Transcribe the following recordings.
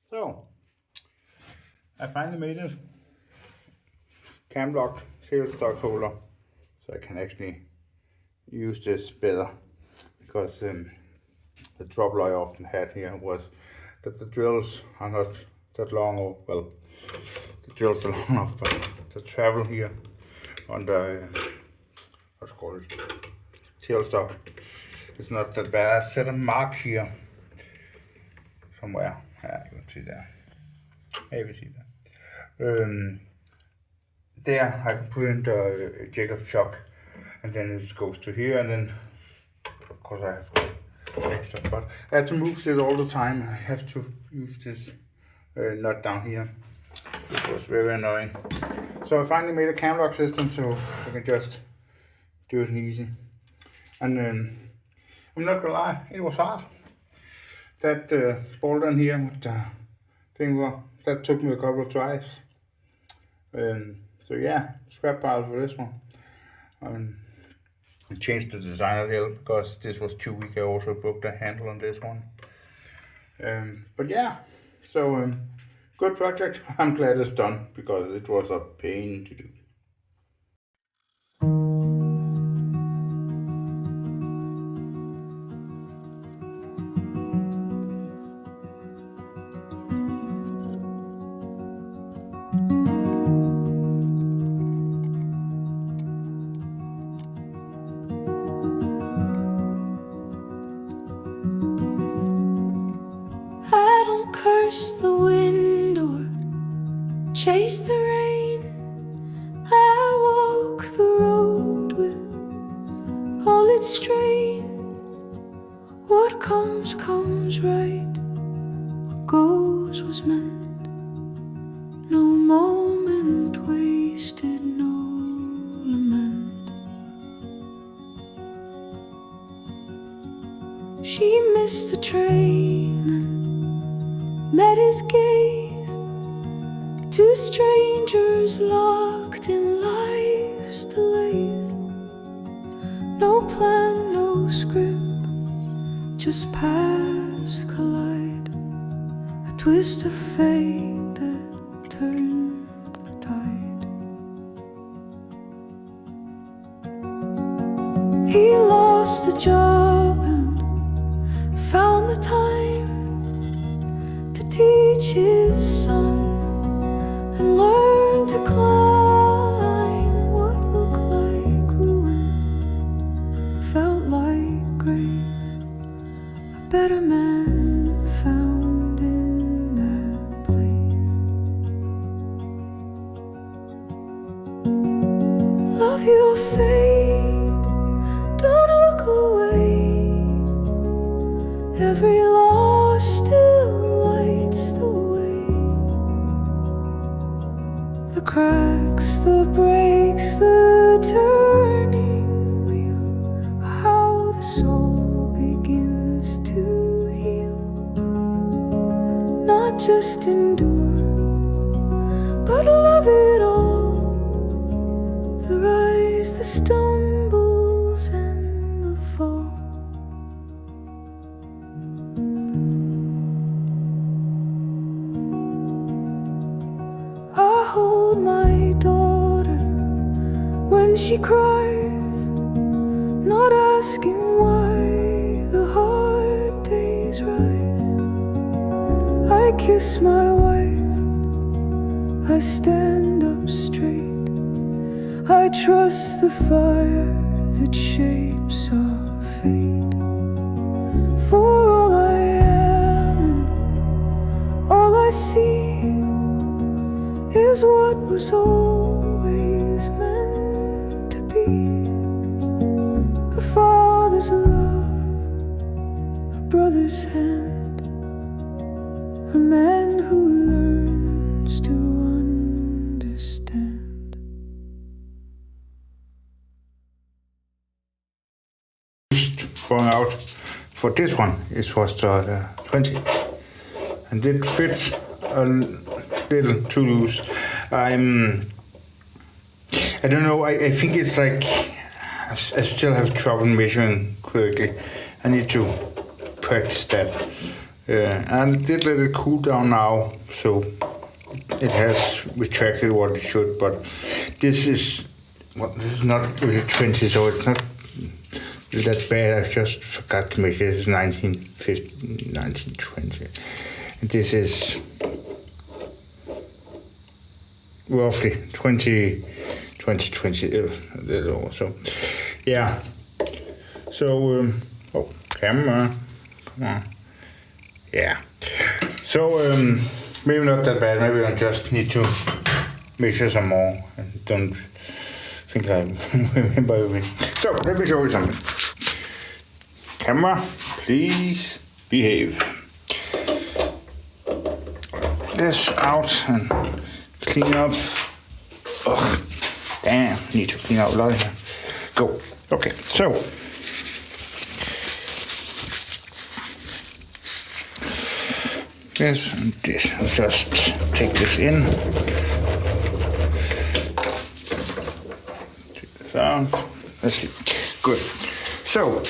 So, I finally made it. Cam lock tailstock holder, so I can actually use this better, because the trouble I often had here was that the drills are not that long, or well, the drills are long enough, but the travel here on the what's it called, tailstock is not that bad. I set a mark here somewhere. Yeah, you can see there. Maybe see that. There I can put in the Jacob chock, and then it goes to here, and then of course I have extra, but I have to move this all the time. I have to use this nut down here. It was very annoying. So I finally made a cam lock system, so I can just do it easy. And I'm not gonna lie, it was hard. That bolt on here with the finger, that took me a couple of tries. So yeah, scrap pile for this one. I changed the design a little because this was too weak. I also broke the handle on this one. But yeah, so good project. I'm glad it's done because it was a pain to do. I don't curse the wind or chase the rain. I walk the road with all its strain. What comes, comes right. What goes was meant. No moment wasted, no lament. She missed the train and met his gaze. Two strangers locked in life's delays. No plan, no script, just paths collide. A twist of fate that turned the tide. He lost the job and found the time to teach his son and learn to climb. What looked like ruin felt like grace. A better man found in that place. Love your fate, don't look away. Every loss still lights the way. The cracks, the breaks, the turning wheel, how the soul begins to heal. Not just endure, but love it all. The rise, the stumbles, and the fall. I hold my daughter when she cries, not asking why the hard days rise. I kiss my wife, I stand up straight. I trust the fire that shapes our fate. For all I am and all I see is what was always meant to be. A father's love, a brother's hand, a man who learns to understand. Going out for this one, it was the 20, and it fits a little too loose. I don't know, I think it's like I still have trouble measuring correctly. I need to practice that. And I did let it cool down now, so it has retracted what it should, but this is not really 20, so it's not that bad. I just forgot to measure. This is 1950, 1920. And this is roughly 20, a little over. So, yeah. So, camera, come on. Yeah. So, maybe not that bad. Maybe I just need to measure some more and don't think I remember everything. So, let me show you something. Camera, please behave. This out and clean up. Ugh, damn, need to clean out a lot here. Go. Okay, so. This and this. I'll just take this in. Take this out. Let's see. Good. So,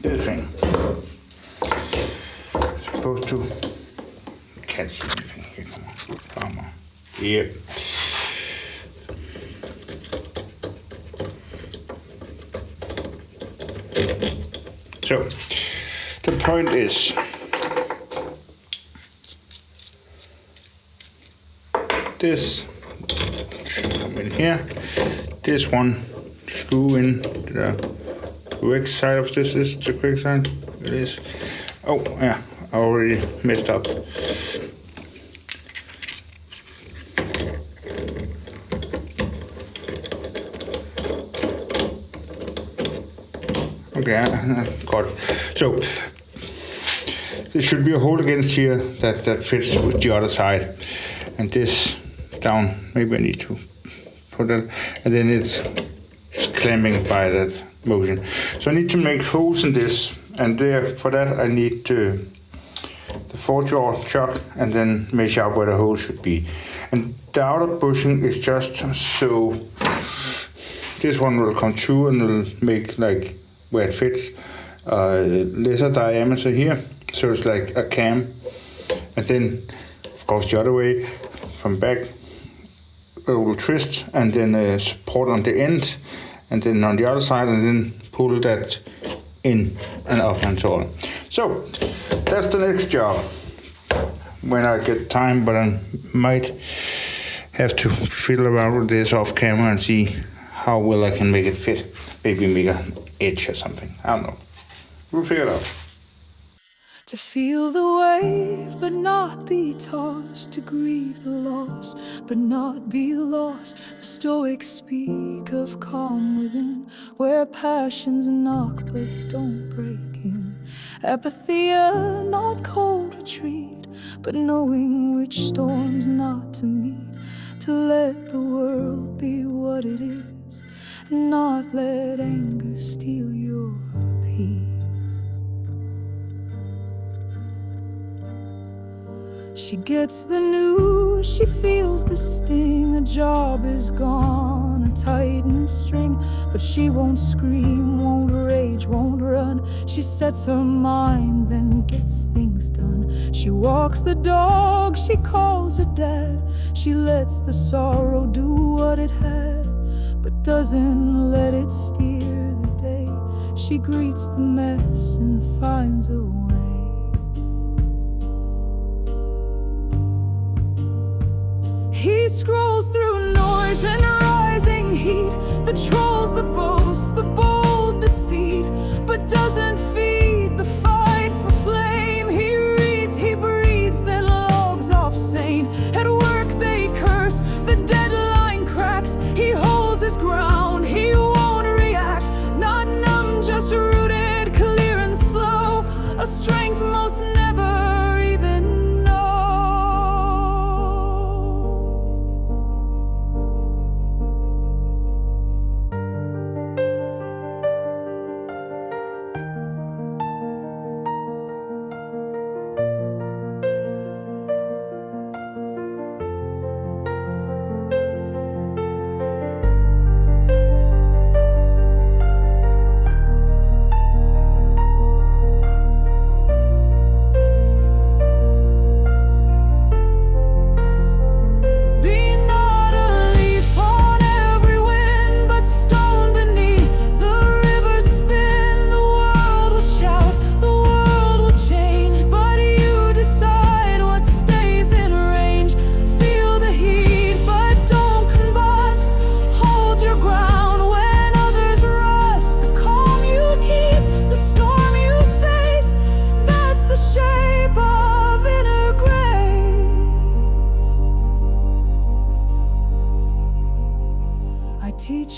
this thing. Supposed to. Can't see anything here. Come on. Here. So, the point is, this should come in here. This one screw in the correct side of this is the correct side. It is. Oh yeah, I already messed up. Okay, got it. So there should be a hole against here that fits with the other side, and this down. Maybe I need to put it, and then it's clamping by that motion. So I need to make holes in this, and there for that I need the 4-jaw chuck, and then measure out where the hole should be. And the outer bushing is just so this one will come through and will make like where it fits lesser diameter here, so it's like a cam, and then of course the other way from back it will twist and then support on the end, and then on the other side, and then pull that in and up and so on. So that's the next job when I get time, but I might have to fiddle around with this off camera and see how well I can make it fit. Maybe make an edge or something. I don't know. We'll figure it out. To feel the wave but not be tossed, to grieve the loss but not be lost. The Stoics speak of calm within, where passions knock but don't break in. Apatheia, not cold retreat, but knowing which storms not to meet. To let the world be what it is, and not let anger steal your peace. She gets the news, she feels the sting. A job is gone, a tightened string, but she won't scream, won't rage, won't run. She sets her mind, then gets things done. She walks the dog, she calls her dad. She lets the sorrow do what it had, but doesn't let it steer the day. She greets the mess and finds a way. He scrolls through noise and rising heat, the trolls, the boast, the bold deceit, but doesn't feed the fight for flame. He reads, he breathes, then logs off sane. At work they curse, the deadline cracks. He holds his ground, he won't react. Not numb, just rooted, clear and slow. A strength most never even know.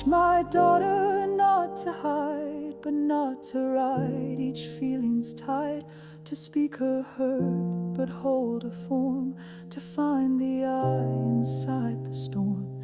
my daughter, not to hide, but not to ride. Each feeling's tied, to speak her hurt, but hold her form, to find the eye inside the storm.